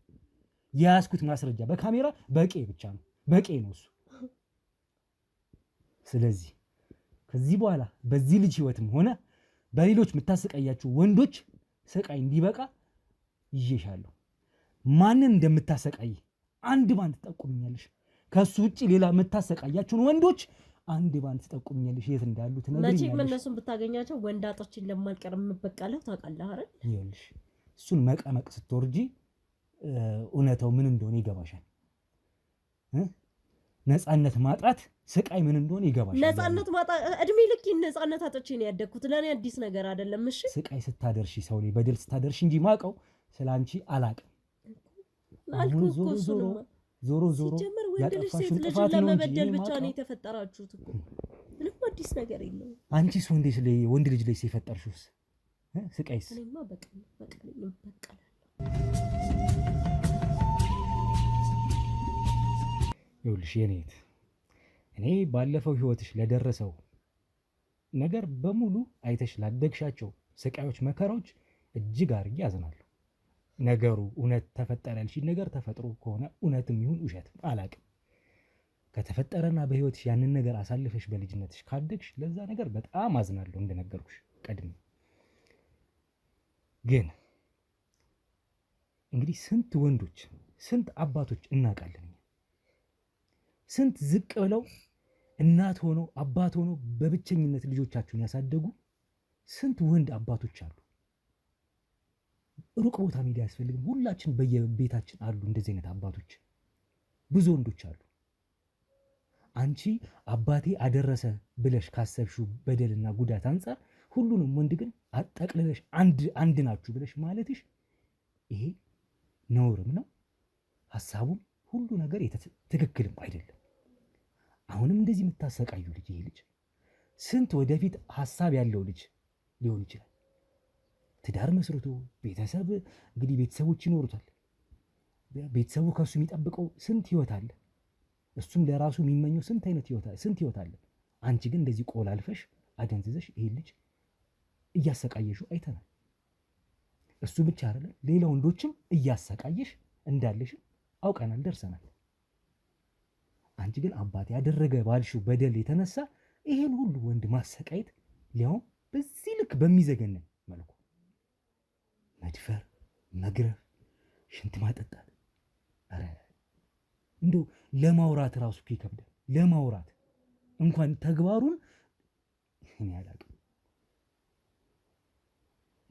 የያዝኩት ማስረጃ በካሜራ በቂ ብቻ ነው፣ በቂ ነው እሱ። ስለዚህ ከዚህ በኋላ በዚህ ልጅ ህይወትም ሆነ በሌሎች የምታሰቃያችሁ ወንዶች ስቃይ እንዲበቃ ይዤሻለሁ። ማንን እንደምታሰቃይ አንድ ባንድ ትጠቁምኛለሽ። ከሱ ውጪ ሌላ የምታሰቃያችሁን ወንዶች አንድ ባንድ ትጠቁምኛለሽ። የት እንዳሉ ትነግሪኛለሽ። መቼም እነሱን ብታገኛቸው ወንድ አጦችን ለማልቀር የምበቃለሁ ታውቃለህ አይደል? ይኸውልሽ እሱን መቀመቅ ስትወርጂ እውነታው ምን እንደሆነ ይገባሻል። ነፃነት ማጣት ስቃይ ምን እንደሆነ ይገባሻል። ነፃነት ማጣት እድሜ ልክ ነፃነት አጥቼ ነው ያደግኩት። ለኔ አዲስ ነገር አይደለም። እሺ ስቃይ ስታደርሺ ሰው ላይ በደል ስታደርሺ እንጂ ማቀው ስላንቺ አላቅም። ዞሮ ሲጀመር ወንድ ልጅ ሴት ልጅ ለመበደል ብቻ ነው የተፈጠራችሁት እኮ። ምንም አዲስ ነገር የለም። አንቺስ ወንድ ልጅ ላይ ሲፈጠርሽውስ ስቃይስ? እኔማ በቀለኝ። ይኸውልሽ የኔት እኔ ባለፈው ህይወትሽ ለደረሰው ነገር በሙሉ አይተሽ ላደግሻቸው ስቃዮች፣ መከራዎች እጅግ አድርጌ አዝናለሁ። ነገሩ እውነት ተፈጠረ ያልሽኝ ነገር ተፈጥሮ ከሆነ እውነትም ይሁን ውሸት አላቅም። ከተፈጠረና በህይወትሽ ያንን ነገር አሳልፈሽ በልጅነትሽ ካደግሽ ለዛ ነገር በጣም አዝናለሁ። እንደነገርኩሽ ቀድሜ ግን እንግዲህ ስንት ወንዶች ስንት አባቶች እናውቃለን። ስንት ዝቅ ብለው እናት ሆኖ አባት ሆኖ በብቸኝነት ልጆቻቸውን ያሳደጉ ስንት ወንድ አባቶች አሉ። ሩቅ ቦታ መሄድ አያስፈልግም። ሁላችን በየቤታችን አሉ እንደዚህ አይነት አባቶች፣ ብዙ ወንዶች አሉ። አንቺ አባቴ አደረሰ ብለሽ ካሰብሽው በደልና ጉዳት አንጻር ሁሉንም ወንድ ግን አጠቅልለሽ አንድ ናችሁ ብለሽ ማለትሽ ይሄ ነውርም ነው፣ ሐሳቡም ሁሉ ነገር ትክክልም አይደለም። አሁንም እንደዚህ የምታሰቃዩ ልጅ ይሄ ልጅ ስንት ወደፊት ሐሳብ ያለው ልጅ ሊሆን ይችላል። ትዳር መስርቶ ቤተሰብ እንግዲህ ቤተሰቦች ይኖሩታል። ቤተሰቡ ከሱ የሚጠብቀው ስንት ህይወት አለ። እሱም ለራሱ የሚመኘው ስንት ህይወት አለ። አንቺ ግን እንደዚህ ቆላልፈሽ አደንዝዘሽ ይሄ ልጅ እያሰቃየሽው አይተናል። እሱ ብቻ አይደለም ሌላ ወንዶችም እያሰቃየሽ እንዳለሽ አውቀናል፣ ደርሰናል። አንቺ ግን አባት ያደረገ ባልሽው በደል የተነሳ ይሄን ሁሉ ወንድ ማሰቃየት፣ ሊያውም በዚህ ልክ በሚዘገነን መልኩ መድፈር፣ መግረፍ፣ ሽንት ማጠጣት፣ ኧረ እንደው ለማውራት ራሱ ይከብዳል። ለማውራት እንኳን ተግባሩን እኔ አላውቅም።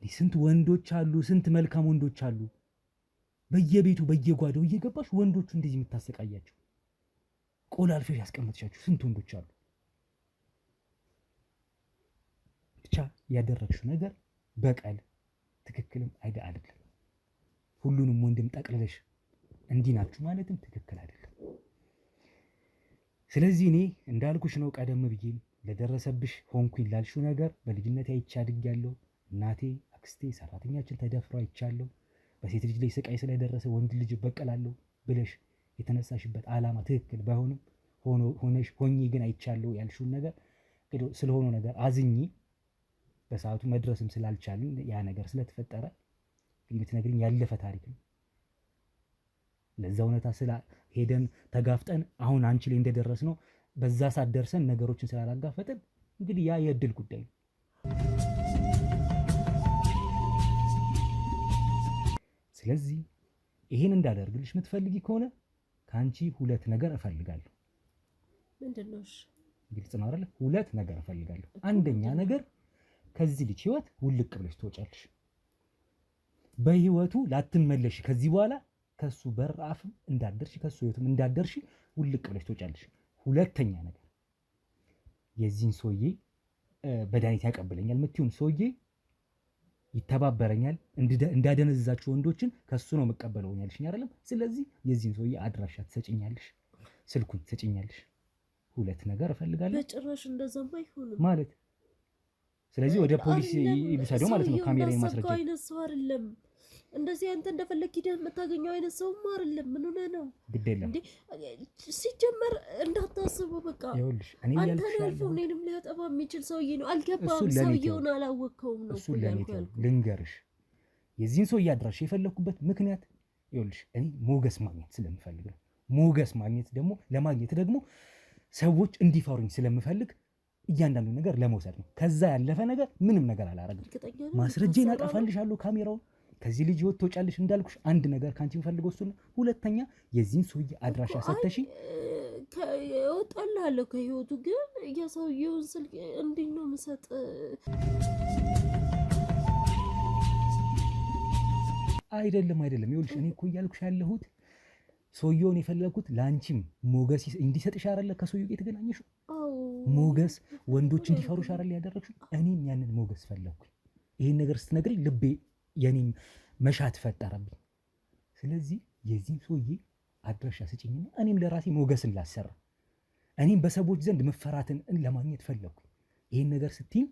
ስንት ወንዶች አሉ፣ ስንት መልካም ወንዶች አሉ። በየቤቱ በየጓዳው እየገባሽ ወንዶቹ እንደዚህ የምታሰቃያቸው ቆላልፈሽ ያስቀምጥሻችሁ ስንት ወንዶች አሉ። ብቻ ያደረግሽው ነገር በቀል ትክክልም አይደለም። ሁሉንም ወንድም ጠቅልለሽ እንዲህ ናችሁ ማለትም ትክክል አይደለም። ስለዚህ እኔ እንዳልኩሽ ነው ቀደም ብዬ ለደረሰብሽ ሆንኩኝ ላልሽው ነገር በልጅነት አይቼ አድጌያለሁ። እናቴ፣ አክስቴ፣ ሰራተኛችን ተደፍሮ አይቻለሁ። በሴት ልጅ ላይ ስቃይ ስለደረሰ ወንድ ልጅ በቀላለሁ ብለሽ የተነሳሽበት ዓላማ ትክክል ባይሆንም ሆኜ ግን አይቻለሁ ያልሽውን ነገር ስለሆነው ነገር አዝኜ በሰዓቱ መድረስም ስላልቻልን ያ ነገር ስለተፈጠረ የምትነግሪኝ ያለፈ ታሪክ ነው። ለዛ እውነታ ሄደን ተጋፍጠን አሁን አንቺ ላይ እንደደረስ ነው በዛ ሰዓት ደርሰን ነገሮችን ስላላጋፈጥን እንግዲህ ያ የእድል ጉዳይ ነው። ስለዚህ ይሄን እንዳደርግልሽ የምትፈልጊ ከሆነ ከአንቺ 2 ነገር እፈልጋለሁ። ምንድነው? ግልጽ ነው አይደል? 2 ነገር እፈልጋለሁ። አንደኛ ነገር ከዚህ ልጅ ህይወት ውልቅ ብለሽ ትወጫለሽ። በህይወቱ ላትመለሽ ከዚህ በኋላ ከሱ በራፍም እንዳደርሽ ከሱ ህይወትም እንዳደርሽ ውልቅ ብለሽ ትወጫለሽ። ሁለተኛ ነገር የዚህን ሰውዬ በዳኒት ያቀብለኛል የምትይውን ሰውዬ ይተባበረኛል እንዳደነዛችሁ ወንዶችን ከሱ ነው መቀበለው ያልሽኝ አይደለም? ስለዚህ የዚህን ሰውዬ አድራሻ ትሰጪኛለሽ፣ ስልኩን ትሰጪኛለሽ። 2 ነገር እፈልጋለሁ። በጭራሽ እንደዛማ አይሆንም ማለት ስለዚህ ወደ ፖሊስ ይብሳደው ማለት ነው። ካሜራዬን ማስረጃ አይነት ሰው አይደለም። እንደዚህ አንተ እንደፈለክ ሄደህ የምታገኘው አይነት ሰው አይደለም። ምን ሆነህ ነው? ግድ የለም እንዴ ሲጀመር እንዳታስበው በቃ ይኸውልሽ፣ እኔ ያልኩሽ እኔንም ሊያጠፋ የሚችል ሰውዬ ነው። አልገባም። ሰውዬውን አላወቅከውም ነው እሱ ልንገርሽ። የዚህን ሰውዬ አድራሻ የፈለኩበት ምክንያት ይኸውልሽ፣ እኔ ሞገስ ማግኘት ስለምፈልግ ነው። ሞገስ ማግኘት ደግሞ ለማግኘት ደግሞ ሰዎች እንዲፈሩኝ ስለምፈልግ እያንዳንዱ ነገር ለመውሰድ ነው። ከዛ ያለፈ ነገር ምንም ነገር አላረግም። ማስረጃዬን አጠፋልሻለሁ፣ ካሜራውን ከዚህ ልጅ ህይወት ትወጫለሽ። እንዳልኩሽ አንድ ነገር ካንቺ የምፈልገው እሱ ነው። ሁለተኛ የዚህን ሰውዬ አድራሻ ሰተሽ እወጣልሃለሁ ከህይወቱ። ግን የሰውዬውን ስልክ እንዴት ነው የምሰጥ? አይደለም ይኸውልሽ፣ እኔ እኮ እያልኩሽ ያለሁት ሰውዬውን የፈለኩት ለአንቺም ሞገስ እንዲሰጥሽ አይደለ? ከሰውዬው ጋር የተገናኘሽው ሞገስ ወንዶች እንዲፈሩሽ አይደለ ያደረግሽው? እኔም ያንን ሞገስ ፈለኩኝ። ይሄን ነገር ስትነግሪኝ ልቤ የኔም መሻት ፈጠረብኝ። ስለዚህ የዚህ ሰውዬ አድራሻ ስጪኝና እኔም ለራሴ ሞገስን ላሰራ፣ እኔም በሰዎች ዘንድ መፈራትን ለማግኘት ፈለኩኝ። ይሄን ነገር ስትይኝ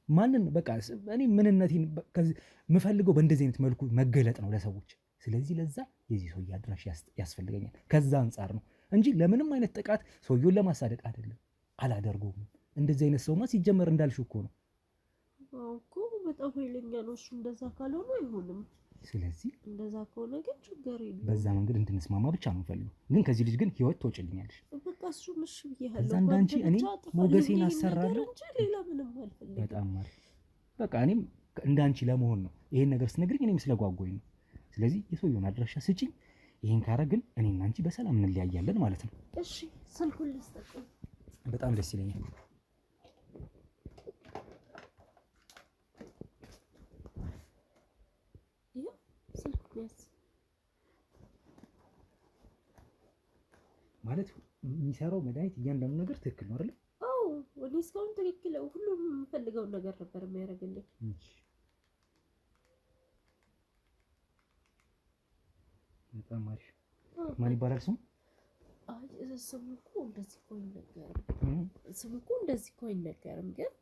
ማንን በቃ እኔ ምንነቴን የምፈልገው በእንደዚህ አይነት መልኩ መገለጥ ነው ለሰዎች። ስለዚህ ለዛ የዚህ ሰውዬ አድራሻ ያስፈልገኛል። ከዛ አንጻር ነው እንጂ ለምንም አይነት ጥቃት ሰውዬውን ለማሳደቅ አይደለም። አላደርገውም። እንደዚህ አይነት ሰውማ ሲጀመር እንዳልሽው እኮ ነው እኮ በጣም ኃይለኛ ነው እሱ። እንደዛ ካልሆነ አይሆንም። ስለዚህ እንደዛ ከሆነ ግን ችግር የለም። በዛ መንገድ እንድንስማማ ብቻ ነው ፈልገው። ግን ከዚህ ልጅ ግን ህይወት ትወጪልኛለሽ። በቃ እሱ ምሽ ብዬሃለሁ። ከዛ እንዳንቺ እኔ ሞገሴን አሰራለሁ እንጂ ሌላ ምንም አልፈልግም። በጣም ማለት በቃ እኔም እንዳንቺ ለመሆን ነው ይሄን ነገር ስትነግሪኝ እኔም ስለጓጓኝ ነው። ስለዚህ የሰውየውን አድራሻ ስጪኝ። ይሄን ካረግን እኔና አንቺ በሰላም እንለያያለን ማለት ነው። እሺ ስልኩን ልስጠቅ። በጣም ደስ ይለኛል። ማለት የሚሰራው መድኃኒት እያንዳንዱ ነገር ትክክል ነው አይደል? አዎ እኔ እስካሁን ትክክል ሁሉም የምፈልገውን ነገር ነበር የሚያደርግልኝ። በጣም አሪፍ። ማን ይባላል ስሙ? ስሙ እኮ እንደዚህ እኮ አይነገርም። ግን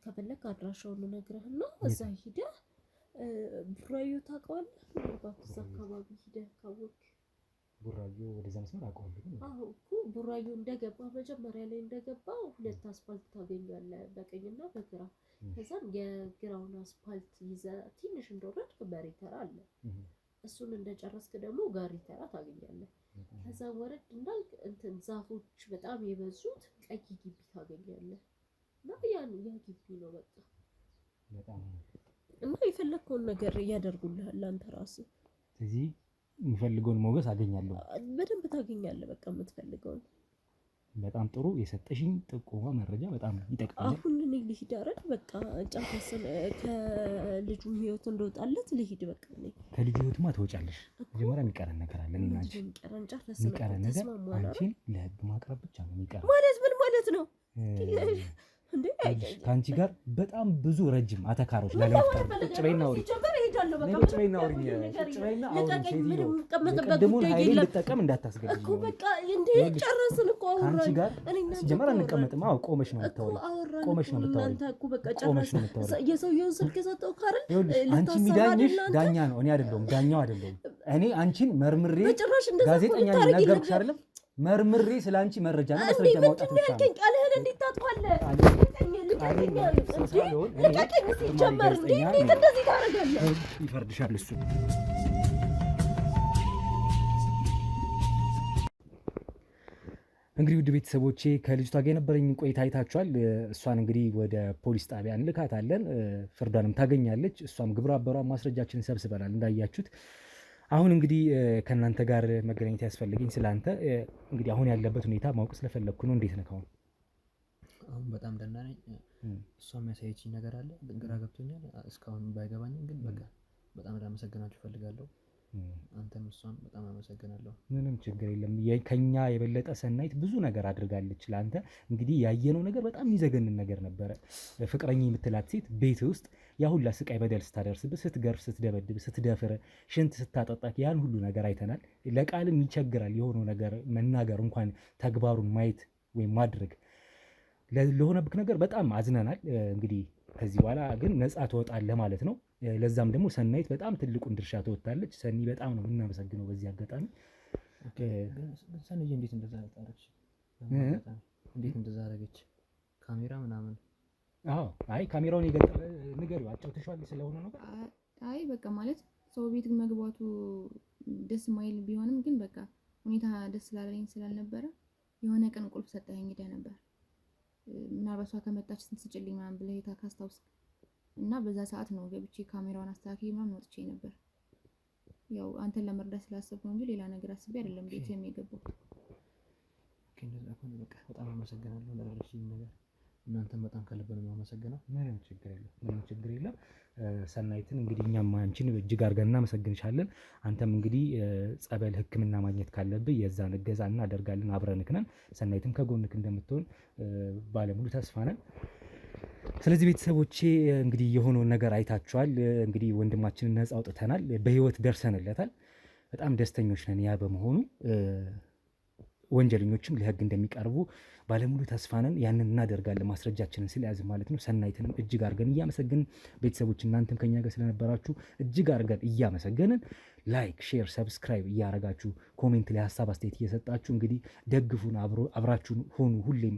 ከፈለክ አድራሻውን እነግርህና እዛ ሂደህ ቡራዩ ታውቀዋለህ? እዛ አካባቢ ሂደህ ካወቅህ ቡራዩ ወደዛ መስመር አውቀዋለሁ። አዎ እኮ ቡራዩ እንደገባ መጀመሪያ ላይ እንደገባ 2 አስፋልት ታገኛለህ፣ በቀኝና በግራ። ከዛም የግራውን አስፋልት ይዘህ ትንሽ እንደወረድክ በሬ ተራ አለ። እሱን እንደጨረስክ ደግሞ ጋሪ ተራ ታገኛለህ። ከዛ ወረድ እንዳልክ እንትን ዛፎች በጣም የበዙት ቀይ ግቢ ታገኛለህ። እና ያ ግቢ ነው በቃ። በጣም እና የፈለግከውን ነገር ያደርጉልሃል አንተ ራስህ። ስለዚህ የምፈልገውን ሞገስ አገኛለሁ። በደንብ ታገኛለህ በቃ የምትፈልገውን። በጣም ጥሩ። የሰጠሽኝ ጥቆማ መረጃ በጣም ይጠቅማል። አሁን እኔ ልሂድ አይደል? በቃ ጨርሰን ከልጁ ህይወት እንደወጣለት ልሂድ በቃ። እኔ ከልጁ ህይወትማ ትወጫለሽ። መጀመሪያ የሚቀረን ነገር አለ። እኔና አንቺ የሚቀረን ነገር አንቺን ለህግ ማቅረብ ብቻ ነው የሚቀረን። ማለት ምን ማለት ነው እንዴ? ከአንቺ ጋር በጣም ብዙ ረጅም አተካሮች ላለመፍጠር ቁጭ በይና አውሪ። እፈታለሁ። በቃ ቁጭ በይና አውሪኝ። ቁጭ በይና አውሪኝ። ሴትዮ ቅድሙን ኃይሌን ልጠቀም እንዳታስገድኝ እኮ በቃ እንዴ ጨረስን እኮ አወራን። ከአንቺ ጋር ሲጀመር አንቀመጥም። አዎ ቆመሽ ነው የምታወሪው። ቆመሽ ነው የምታወሪው። እናንተ እኮ በቃ ጨረስን። የሰውየውን ስልክ ሰጠው ካረ አንቺ የሚዳኝሽ ዳኛ ነው፣ እኔ አይደለሁም። ዳኛው አይደለሁም እኔ። አንቺን መርምሬ ጋዜጠኛ ነገርኩሽ አይደለም? መርምሬ ስላንቺ መረጃ ነው ማስረጃ ማውጣት ብቻ ነው። ቃልህን እንዴት ታጥፋለህ? ይፈርድሻል እሱ። እንግዲህ ውድ ቤተሰቦቼ ከልጅቷ ጋር የነበረኝ ቆይታ አይታችኋል። እሷን እንግዲህ ወደ ፖሊስ ጣቢያ እንልካታለን፣ ፍርዷንም ታገኛለች። እሷም ግብረ አበሯን ማስረጃችንን ሰብስበናል እንዳያችሁት። አሁን እንግዲህ ከእናንተ ጋር መገናኘት ያስፈልገኝ ስለአንተ እንግዲህ አሁን ያለበት ሁኔታ ማወቅ ስለፈለግኩ ነው። እንዴት ነህ አሁን? አሁን በጣም ደህና ነኝ። እሷ የሚያሳየችኝ ነገር አለ፣ ግራ ገብቶኛል። እስካሁን ባይገባኝም ግን በቃ በጣም ላመሰግናችሁ እፈልጋለሁ። አንተም እሷም በጣም አመሰግናለሁ። ምንም ችግር የለም። ከኛ የበለጠ ሰናይት ብዙ ነገር አድርጋለች ለአንተ። እንግዲህ ያየነው ነገር በጣም የሚዘገንን ነገር ነበረ። ፍቅረኛ የምትላት ሴት ቤት ውስጥ ያ ሁላ ስቃይ በደል ስታደርስብህ፣ ስትገርፍ፣ ስትደበድብ፣ ስትደፍር፣ ሽንት ስታጠጣክ ያን ሁሉ ነገር አይተናል። ለቃልም ይቸግራል የሆነው ነገር መናገር እንኳን ተግባሩን ማየት ወይም ማድረግ። ለሆነብክ ነገር በጣም አዝነናል። እንግዲህ ከዚህ በኋላ ግን ነፃ ትወጣለህ ማለት ነው። ለዛም ደግሞ ሰናይት በጣም ትልቁን ድርሻ ትወጣለች። ሰኒ በጣም ነው የምናመሰግነው በዚህ አጋጣሚ። ሰኒዬ እንዴት እንደዛ አደረገች? እንዴት እንደዛ አደረገች? ካሜራ ምናምን? አዎ አይ ካሜራውን ይገጠ ንገሪው፣ አጫውተሽዋል ስለሆነ ነው። አይ በቃ ማለት ሰው ቤት መግባቱ ደስ ማይል ቢሆንም ግን በቃ ሁኔታ ደስ ስላለኝ ስላልነበረ የሆነ ቀን ቁልፍ ሰጠኸኝ ሄደ ነበር። ምናልባት እሷ ከመጣች ስንስጭልኝ ምናምን ብለህ ታስታውስ እና በዛ ሰዓት ነው ገብቼ ካሜራውን አስተካክዬ ምናምን ወጥቼ ነበር። ያው አንተን ለመርዳት ስላሰብኩ ነው እንጂ ሌላ ነገር አስቤ አይደለም ቤት የሚገባው። ኦኬ እንደዛ ከሆነ በቃ በጣም አመሰግናለሁ ለረዳሽኝ ነገር። እናንተም በጣም ከልብ ነው የማመሰግነው። ምንም ችግር የለም። ሰናይትን እንግዲህ እኛም አንቺን እጅግ አድርገን እናመሰግንሻለን። አንተም እንግዲህ ጸበል ሕክምና ማግኘት ካለብህ የዛን እገዛ እናደርጋለን። አብረንክ ነን። ሰናይትም ከጎንክ እንደምትሆን ባለሙሉ ተስፋ ነን። ስለዚህ ቤተሰቦቼ እንግዲህ የሆነውን ነገር አይታችኋል። እንግዲህ ወንድማችንን ነፃ አውጥተናል፣ በህይወት ደርሰንለታል። በጣም ደስተኞች ነን ያ በመሆኑ። ወንጀለኞችም ለህግ እንደሚቀርቡ ባለሙሉ ተስፋ ነን። ያንን እናደርጋለን ማስረጃችንን ስለያዝ ማለት ነው። ሰናይትንም እጅግ አድርገን እያመሰገንን ቤተሰቦች እናንተም ከኛ ጋር ስለነበራችሁ እጅግ አድርገን እያመሰገንን ላይክ፣ ሼር፣ ሰብስክራይብ እያረጋችሁ ኮሜንት ላይ ሀሳብ አስተያየት እየሰጣችሁ እንግዲህ ደግፉን፣ አብራችሁን ሆኑ ሁሌም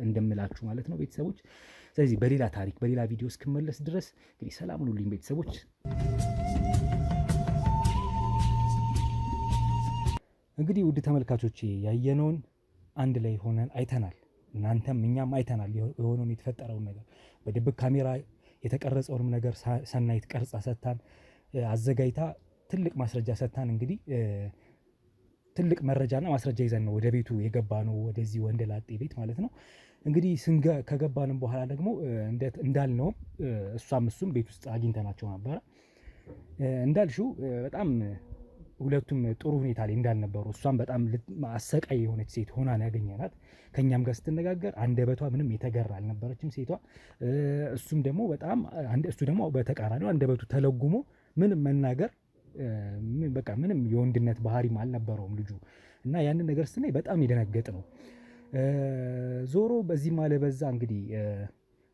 እንደምላችሁ ማለት ነው ቤተሰቦች። ስለዚህ በሌላ ታሪክ በሌላ ቪዲዮ እስክመለስ ድረስ እንግዲህ ሰላም ሁኑልኝ ቤተሰቦች። እንግዲህ ውድ ተመልካቾቼ ያየነውን አንድ ላይ ሆነን አይተናል። እናንተም እኛም አይተናል የሆነውን የተፈጠረውን ነገር በድብቅ ካሜራ የተቀረጸውንም ነገር ሰናይት ቀርጻ ሰጥታን አዘጋጅታ ትልቅ ማስረጃ ሰጥታን እንግዲህ ትልቅ መረጃና ማስረጃ ይዘን ነው ወደ ቤቱ የገባ ነው፣ ወደዚህ ወንደላጤ ቤት ማለት ነው። እንግዲህ ከገባንም በኋላ ደግሞ እንዳልነውም እሱም ቤት ውስጥ አግኝተናቸው ነበረ። እንዳልሽው በጣም ሁለቱም ጥሩ ሁኔታ ላይ እንዳልነበሩ፣ እሷም በጣም አሰቃይ የሆነች ሴት ሆና ነው ያገኘናት። ከኛም ጋር ስትነጋገር አንደበቷ ምንም የተገራ አልነበረችም ሴቷ። እሱ ደግሞ በተቃራኒው አንደበቱ ተለጉሞ ምንም መናገር በቃ ምንም የወንድነት ባህሪም አልነበረውም ልጁ እና ያንን ነገር ስናይ በጣም የደነገጥ ነው። ዞሮ በዚህም አለበዛ እንግዲህ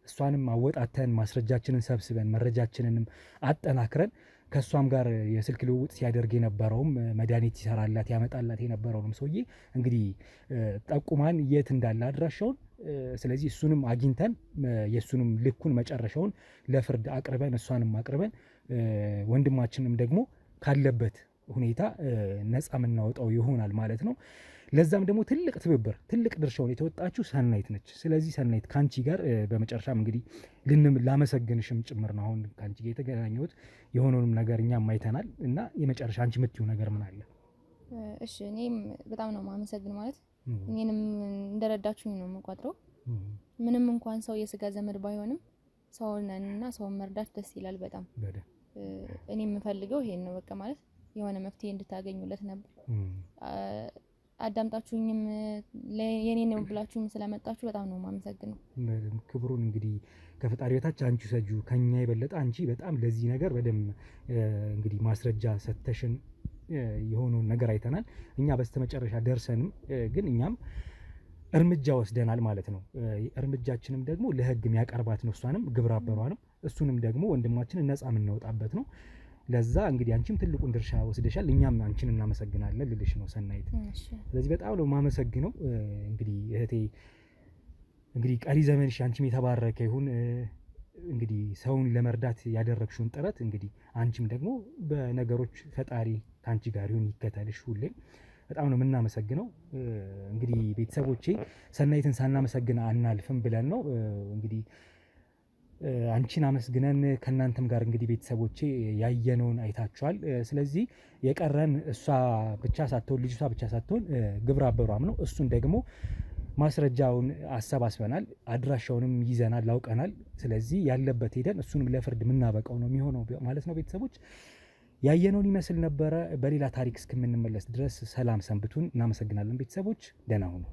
እሷንም አወጣተን ማስረጃችንን ሰብስበን መረጃችንንም አጠናክረን ከእሷም ጋር የስልክ ልውውጥ ሲያደርግ የነበረውም መድኃኒት ይሰራላት ያመጣላት የነበረውንም ሰውዬ እንግዲህ ጠቁማን የት እንዳለ አድራሻውን፣ ስለዚህ እሱንም አግኝተን የእሱንም ልኩን መጨረሻውን ለፍርድ አቅርበን እሷንም አቅርበን ወንድማችንም ደግሞ ካለበት ሁኔታ ነፃ የምናወጣው ይሆናል ማለት ነው። ለዛም ደግሞ ትልቅ ትብብር ትልቅ ድርሻውን የተወጣችው ሰናይት ነች። ስለዚህ ሰናይት ከአንቺ ጋር በመጨረሻም እንግዲህ ላመሰግንሽም ጭምር ነው አሁን ከአንቺ ጋር የተገናኘሁት። የሆነውንም ነገር እኛም አይተናል እና የመጨረሻ አንቺ የምትይው ነገር ምን አለ? እሺ እኔም በጣም ነው ማመሰግን ማለት እኔንም እንደረዳችሁኝ ነው የምቆጥረው። ምንም እንኳን ሰው የስጋ ዘመድ ባይሆንም ሰውንና ሰውን መርዳት ደስ ይላል በጣም። እኔ የምፈልገው ይሄን ነው በቃ ማለት የሆነ መፍትሄ እንድታገኙለት ነበር። አዳምጣችሁኝም የኔ ነው ብላችሁም ስለመጣችሁ በጣም ነው የማመሰግነው። ክብሩን እንግዲህ ከፈጣሪ በታች አንቺ ሰጁ ከኛ የበለጠ አንቺ በጣም ለዚህ ነገር በደም እንግዲህ ማስረጃ ሰተሽን የሆነውን ነገር አይተናል። እኛ በስተመጨረሻ ደርሰንም ግን እኛም እርምጃ ወስደናል ማለት ነው። እርምጃችንም ደግሞ ለህግ የሚያቀርባት ነው፣ እሷንም ግብረ አበሯንም እሱንም ደግሞ ወንድማችንን ነፃ የምናወጣበት ነው። ለዛ እንግዲህ አንቺም ትልቁን ድርሻ ወስደሻል። እኛም አንቺን እናመሰግናለን ልልሽ ነው ሰናይት። ስለዚህ በጣም ነው የማመሰግነው። እንግዲህ እህቴ እንግዲህ ቀሪ ዘመንሽ አንቺም የተባረከ ይሁን። እንግዲህ ሰውን ለመርዳት ያደረግሽውን ጥረት እንግዲህ አንቺም ደግሞ በነገሮች ፈጣሪ ካንቺ ጋር ይሁን፣ ይከተልሽ ሁሌም። በጣም ነው የምናመሰግነው። እንግዲህ ቤተሰቦቼ ሰናይትን ሳናመሰግን አናልፍም ብለን ነው እንግዲህ አንቺን አመስግነን ከናንተም ጋር እንግዲህ ቤተሰቦቼ ያየነውን አይታችኋል። ስለዚህ የቀረን እሷ ብቻ ሳትሆን ልጅቷ ብቻ ሳትሆን ግብረ አበሯም ነው። እሱን ደግሞ ማስረጃውን አሰባስበናል፣ አድራሻውንም ይዘናል፣ ላውቀናል። ስለዚህ ያለበት ሄደን እሱንም ለፍርድ የምናበቀው ነው የሚሆነው ማለት ነው። ቤተሰቦች ያየነውን ይመስል ነበረ። በሌላ ታሪክ እስከምንመለስ ድረስ ሰላም ሰንብቱን። እናመሰግናለን ቤተሰቦች፣ ደህና ሁኑ።